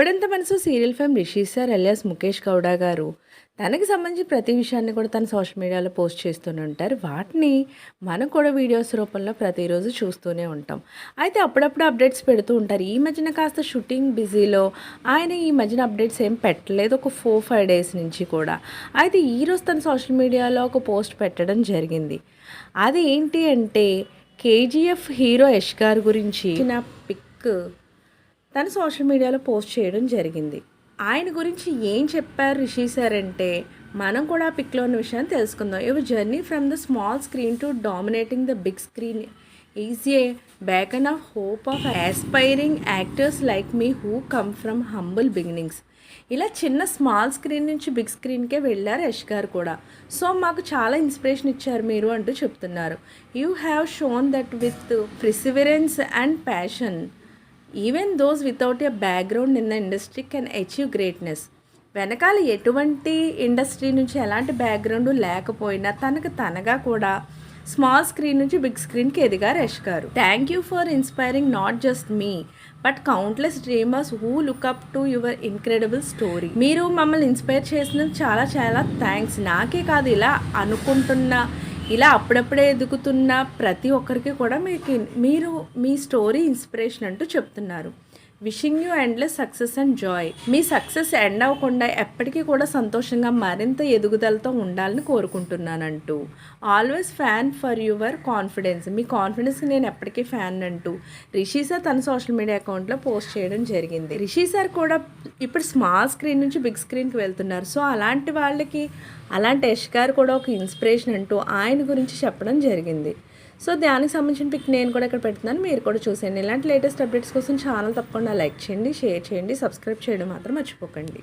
ఇప్పుడంత మనసు serial fame Rishi sir alias Mukesh Gowda గారు తనకి సంబంధించి ప్రతి విషయాన్ని కూడా తన సోషల్ మీడియాలో పోస్ట్ చేస్తూనే ఉంటారు. వాటిని మనం కూడా వీడియోస్ రూపంలో ప్రతిరోజు చూస్తూనే ఉంటాం. అయితే అప్పుడప్పుడు అప్డేట్స్ పెడుతూ ఉంటారు. ఈ మధ్యన కాస్త షూటింగ్ బిజీలో ఆయన ఈ మధ్యన అప్డేట్స్ ఏం పెట్టలేదు, ఒక 4-5 డేస్ నుంచి కూడా. అయితే ఈరోజు తన సోషల్ మీడియాలో ఒక పోస్ట్ పెట్టడం జరిగింది. అది ఏంటి అంటే కేజీఎఫ్ హీరో యష్ గారి గురించి నా పిక్ తను సోషల్ మీడియాలో పోస్ట్ చేయడం జరిగింది. ఆయన గురించి ఏం చెప్పారు రిషి సార్ అంటే మనం కూడా ఆ పిక్లో ఉన్న విషయాన్ని తెలుసుకుందాం. Your journey from the small screen to dominating the big screen is a beacon of hope of aspiring actors like me who come from humble beginnings. ఇలా చిన్న స్మాల్ స్క్రీన్ నుంచి బిగ్ స్క్రీన్కే వెళ్ళారు యష్ గారు కూడా. సో మాకు చాలా ఇన్స్పిరేషన్ ఇచ్చారు మీరు అంటూ చెప్తున్నారు. You have shown that with perseverance and passion even those without a background in the industry can achieve greatness. వెనకాల ఎటువంటి ఇండస్ట్రీ నుంచి ఎలాంటి బ్యాక్గ్రౌండ్ లేకపోయినా తనగా కూడా స్మాల్ స్క్రీన్ నుంచి బిగ్ స్క్రీన్కి ఎదిగారు Yash garu. Thank you for inspiring not just me but countless dreamers who look up to your incredible story. మీరు మమ్మల్ని ఇన్స్పైర్ చేసినందుకు చాలా చాలా థ్యాంక్స్. నాకే కాదు, ఇలా అనుకుంటున్న, ఇలా అప్పుడప్పుడే ఎదుగుతున్న ప్రతి ఒక్కరికి కూడా మీరు మీ స్టోరీ ఇన్స్పిరేషన్ అంటూ చెప్తున్నారు. Wishing you endless success and joy. మీ సక్సెస్ ఎండ్ అవ్వకుండా ఎప్పటికీ కూడా సంతోషంగా మరింత ఎదుగుదలతో ఉండాలని కోరుకుంటున్నానంటూ. Always fan for your confidence. మీ కాన్ఫిడెన్స్కి నేను ఎప్పటికీ ఫ్యాన్ అంటూ రిషి సార్ తన సోషల్ మీడియా అకౌంట్లో పోస్ట్ చేయడం జరిగింది. రిషి సార్ కూడా ఇప్పుడు స్మాల్ స్క్రీన్ నుంచి బిగ్ స్క్రీన్కి వెళ్తున్నారు. సో అలాంటి వాళ్ళకి, అలాంటి యష్ గారు కూడా ఒక ఇన్స్పిరేషన్ అంటూ ఆయన గురించి చెప్పడం జరిగింది. సో దానికి సంబంధించిన పిక్ నేను కూడా ఇక్కడ పెడుతున్నాను, మీరు కూడా చూసేయండి. ఇలాంటి లేటెస్ట్ అప్డేట్స్ కోసం ఛానల్ తప్పకుండా లైక్ చేయండి, షేర్ చేయండి, సబ్స్క్రైబ్ చేయడం మాత్రం మర్చిపోకండి.